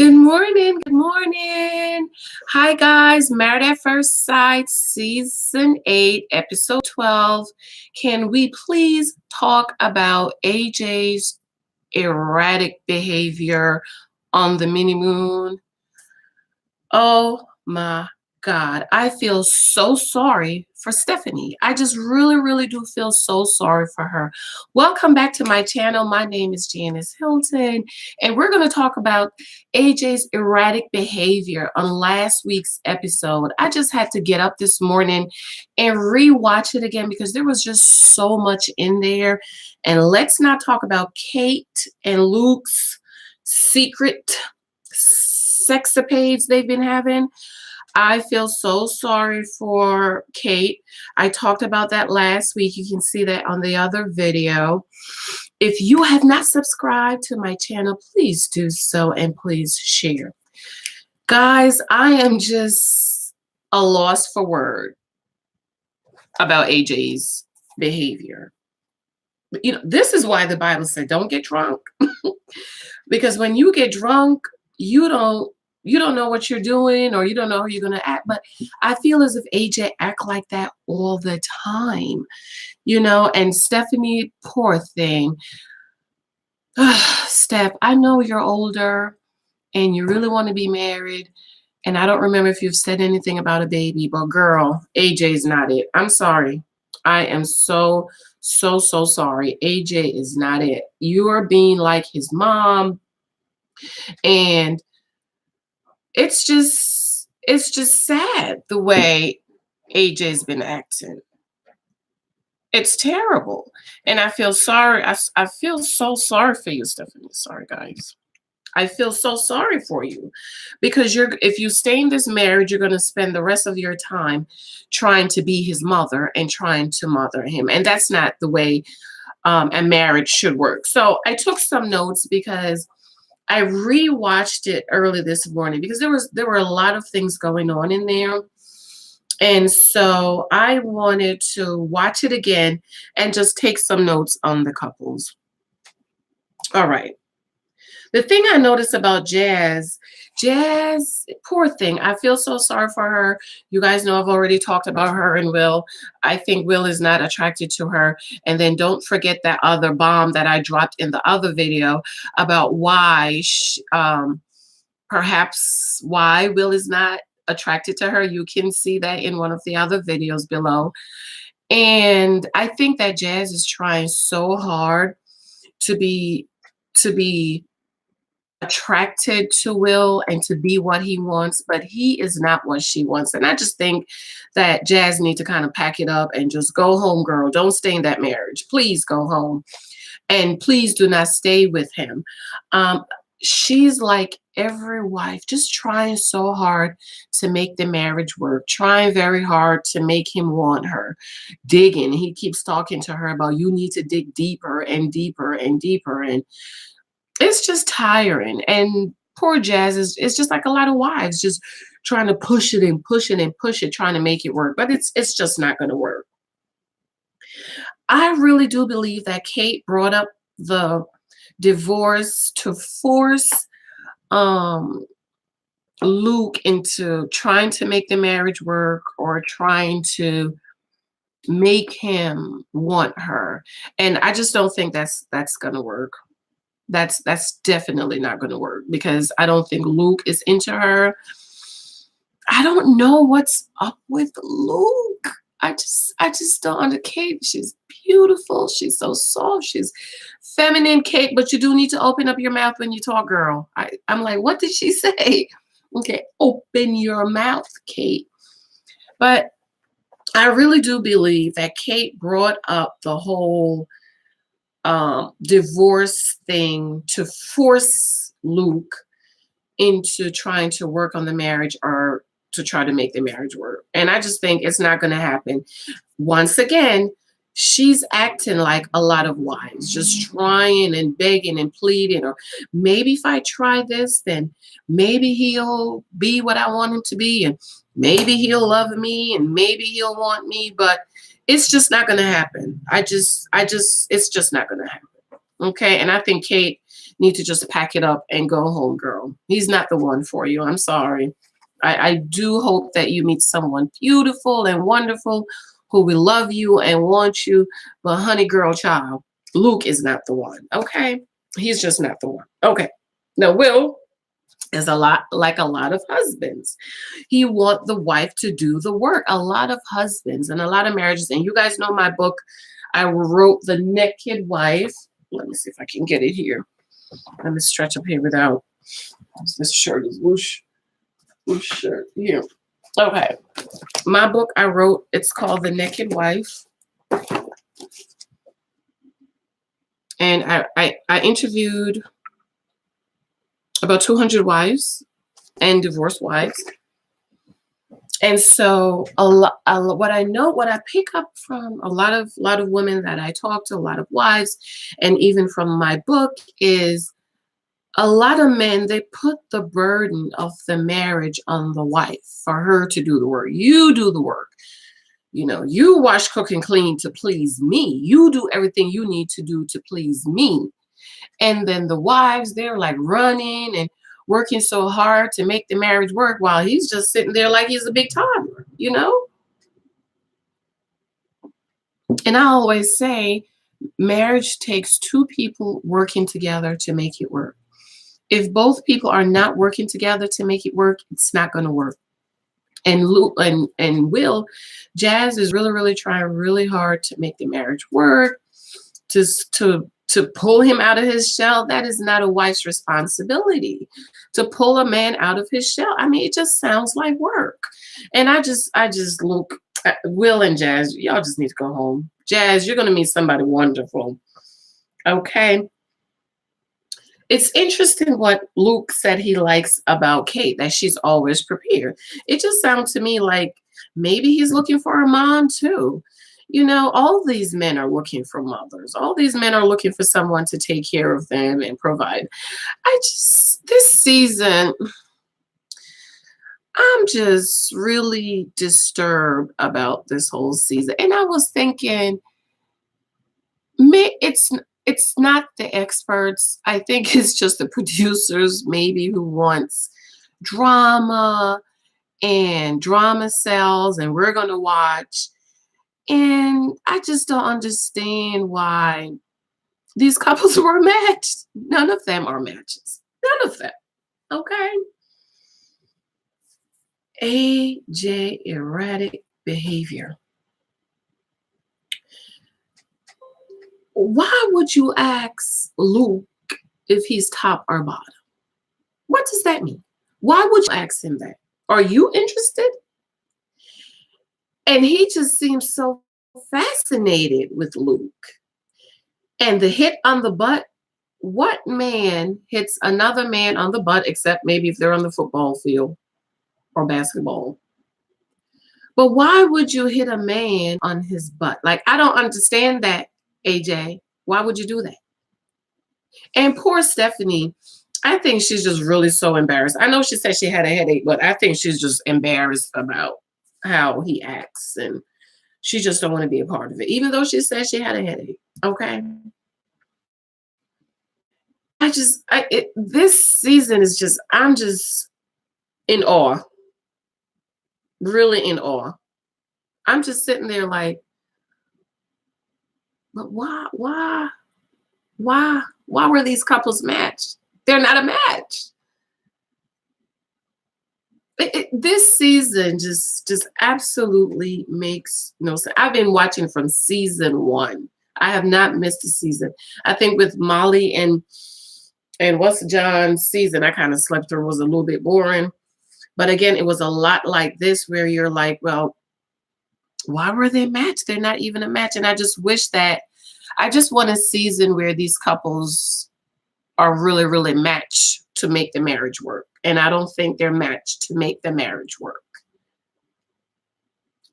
Good morning. Good morning. Hi, guys. Married at First Sight, Season 8, Episode 12. Can we please talk about AJ's erratic behavior on the mini moon? Oh my God. I feel so sorry for Stephanie. I just really do feel so sorry for her. Welcome back to my channel. My name is Janice Hilton, and we're going to talk about AJ's erratic behavior on last week's episode. I just had to get up this morning and rewatch it again because there was just so much in there. And let's not talk about Kate and Luke's secret sexapades they've been having. I feel so sorry for Kate. I talked about that last week. You can see that on the other video. If you have not subscribed to my channel, please do so and please share. Guys, I am just a loss for word about AJ's behavior. You know, this is why the Bible said don't get drunk. Because when you get drunk, you don't know what you're doing, or you don't know how you're going to act. But I feel as if AJ act like that all the time, and Stephanie, poor thing. Steph, I know you're older and you really want to be married. And I don't remember if you've said anything about a baby, but girl, AJ's not it. I'm sorry. I am so sorry. AJ is not it. You are being like his mom. And it's just sad the way AJ's been acting. It's terrible. And I feel sorry. I feel so sorry for you, Stephanie. Sorry, guys. I feel so sorry for you because if you stay in this marriage, you're going to spend the rest of your time trying to be his mother and trying to mother him. And that's not the way a marriage should work. So I took some notes because I rewatched it early this morning because there were a lot of things going on in there. And so I wanted to watch it again and just take some notes on the couples. All right. The thing I noticed about Jazz, poor thing. I feel so sorry for her. You guys know I've already talked about her and Will. I think Will is not attracted to her. And then don't forget that other bomb that I dropped in the other video about why, perhaps why Will is not attracted to her. You can see that in one of the other videos below. And I think that Jazz is trying so hard to be attracted to Will and to be what he wants, but he is not what she wants. And I just think that Jazz needs to kind of pack it up and just go home, girl. Don't stay in that marriage. Please go home. And please do not stay with him. She's like every wife, just trying so hard to make the marriage work, trying very hard to make him want her, digging. He keeps talking to her about you need to dig deeper and deeper and deeper. And it's just tiring. And poor Jazz is just like a lot of wives, just trying to push it and push it and push it, trying to make it work. But it's just not going to work. I really do believe that Kate brought up the divorce to force Luke into trying to make the marriage work or trying to make him want her. And I just don't think that's going to work. That's definitely not going to work because I don't think Luke is into her. I don't know what's up with Luke. I just don't understand. Kate, she's beautiful. She's so soft. She's feminine, Kate, but you do need to open up your mouth when you talk, girl. I'm like, what did she say? Okay, open your mouth, Kate. But I really do believe that Kate brought up the whole divorce thing to force Luke into trying to work on the marriage or to try to make the marriage work. And I just think it's not going to happen. Once again, she's acting like a lot of wives, just trying and begging and pleading, or maybe if I try this, then maybe he'll be what I want him to be, and maybe he'll love me, and maybe he'll want me, but it's just not going to happen. It's just not going to happen. Okay. And I think Kate need to just pack it up and go home, girl. He's not the one for you. I'm sorry. I do hope that you meet someone beautiful and wonderful who will love you and want you. But honey, girl, child, Luke is not the one. Okay? He's just not the one. Okay. Now, Will is a lot like a lot of husbands. He want the wife to do the work. A lot of husbands and a lot of marriages, and you guys know my book, I wrote The Naked Wife. Let me see if I can get it here. Let me stretch up here without this shirt is whoosh shirt here. Okay. My book I wrote, it's called The Naked Wife. And I interviewed about 200 wives and divorced wives. And so what I pick up from a lot of women that I talk to, a lot of wives, and even from my book is a lot of men, they put the burden of the marriage on the wife for her to do the work. You do the work. You know, you wash, cook, and clean to please me. You do everything you need to do to please me. And then the wives, they're like running and working so hard to make the marriage work while he's just sitting there like he's a big toddler, you know? And I always say, marriage takes two people working together to make it work. If both people are not working together to make it work, it's not going to work. And Luke and Will, Jazz is really trying really hard to make the marriage work, to pull him out of his shell. That is not a wife's responsibility, to pull a man out of his shell. I mean, it just sounds like work. And I just look at Will and Jazz, y'all just need to go home. Jazz, you're going to meet somebody wonderful. Okay. It's interesting what Luke said he likes about Kate, that she's always prepared. It just sounds to me like maybe he's looking for a mom too. You know, all these men are looking for mothers. All these men are looking for someone to take care of them and provide. This season, I'm just really disturbed about this whole season. And I was thinking, it's not the experts. I think it's just the producers maybe who wants drama and drama sells and we're going to watch. And I just don't understand why these couples were matched. None of them are matches. None of them. Okay. AJ, erratic behavior. Why would you ask Luke if he's top or bottom? What does that mean? Why would you ask him that? Are you interested? And he just seems so fascinated with Luke. And the hit on the butt, what man hits another man on the butt except maybe if they're on the football field or basketball? But why would you hit a man on his butt? Like, I don't understand that, AJ. Why would you do that? And poor Stephanie, I think she's just really so embarrassed. I know she said she had a headache, but I think she's just embarrassed about how he acts. And she just don't want to be a part of it, even though she said she had a headache. Okay. This season is just, I'm just in awe. Really in awe. I'm just sitting there like, but why were these couples matched? They're not a match. This season just absolutely makes no sense. I've been watching from season 1. I have not missed a season. I think with Molly and what's John's season, I kind of slept through, was a little bit boring. But again, it was a lot like this where you're like, well, why were they matched? They're not even a match. And I just wish that, I just want a season where these couples are really matched to make the marriage work. And I don't think they're matched to make the marriage work.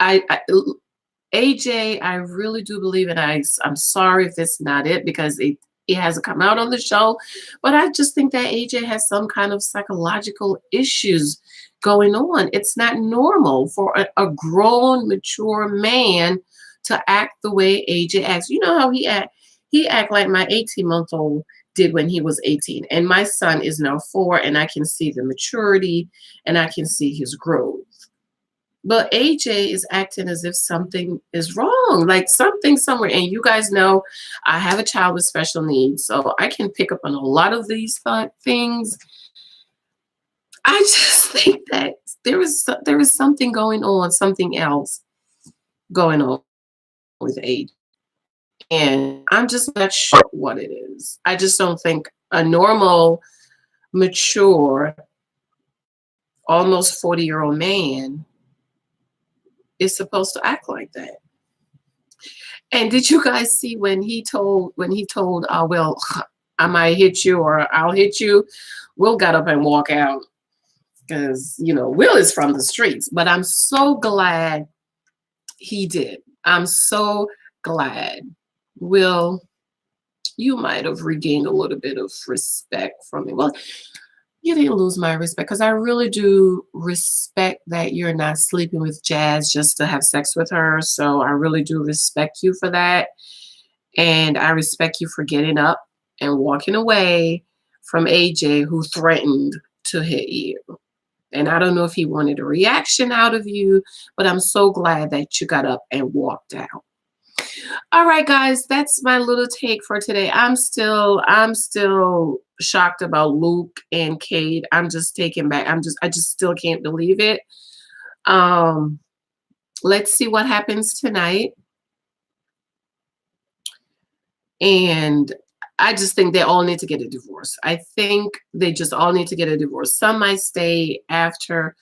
AJ, I really do believe it. I'm sorry if that's not it, because it hasn't come out on the show, but I just think that AJ has some kind of psychological issues going on. It's not normal for a grown, mature man to act the way AJ acts. You know how he act? He act like my 18-month-old did when he was 18. And my son is now 4, and I can see the maturity and I can see his growth. But AJ is acting as if something is wrong, like something somewhere. And you guys know I have a child with special needs, so I can pick up on a lot of these things. I just think that there is something going on, something else going on with AJ. And I'm just not sure what it is. I just don't think a normal, mature, almost 40-year-old man is supposed to act like that. And did you guys see when he told Will, I might hit you or I'll hit you? Will got up and walk out because Will is from the streets. But I'm so glad he did. I'm so glad. Will, you might have regained a little bit of respect from me. Well, you didn't lose my respect because I really do respect that you're not sleeping with Jazz just to have sex with her. So I really do respect you for that. And I respect you for getting up and walking away from AJ, who threatened to hit you. And I don't know if he wanted a reaction out of you, but I'm so glad that you got up and walked out. All right, guys, that's my little take for today. I'm still shocked about Luke and Cade. I'm just taken back. I just still can't believe it. Um, let's see what happens tonight. And I just think they all need to get a divorce. I think they just all need to get a divorce. Some might stay after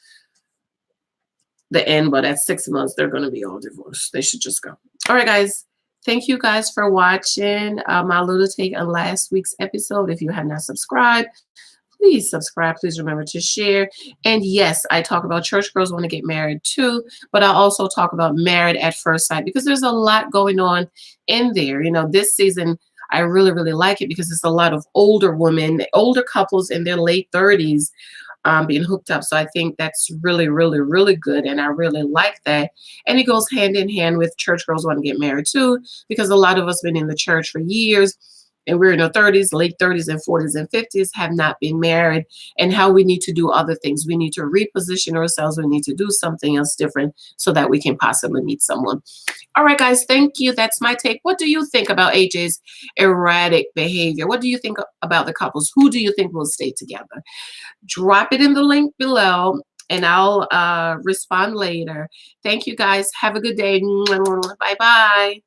the end, but at 6 months, they're going to be all divorced. They should just go. All right, guys. Thank you guys for watching my little take on last week's episode. If you have not subscribed, please subscribe. Please remember to share. And yes, I talk about church girls want to get married too, but I also talk about married at first sight because there's a lot going on in there. This season, I really, really like it because it's a lot of older women, older couples in their late 30s being hooked up. So I think that's really, really, really good. And I really like that. And it goes hand in hand with church girls want to get married too, because a lot of us been in the church for years and we're in our 30s, late 30s and 40s and 50s, have not been married, and how we need to do other things. We need to reposition ourselves. We need to do something else different so that we can possibly meet someone. All right, guys, thank you. That's my take. What do you think about AJ's erratic behavior? What do you think about the couples? Who do you think will stay together? Drop it in the link below and I'll respond later. Thank you, guys. Have a good day. Bye-bye.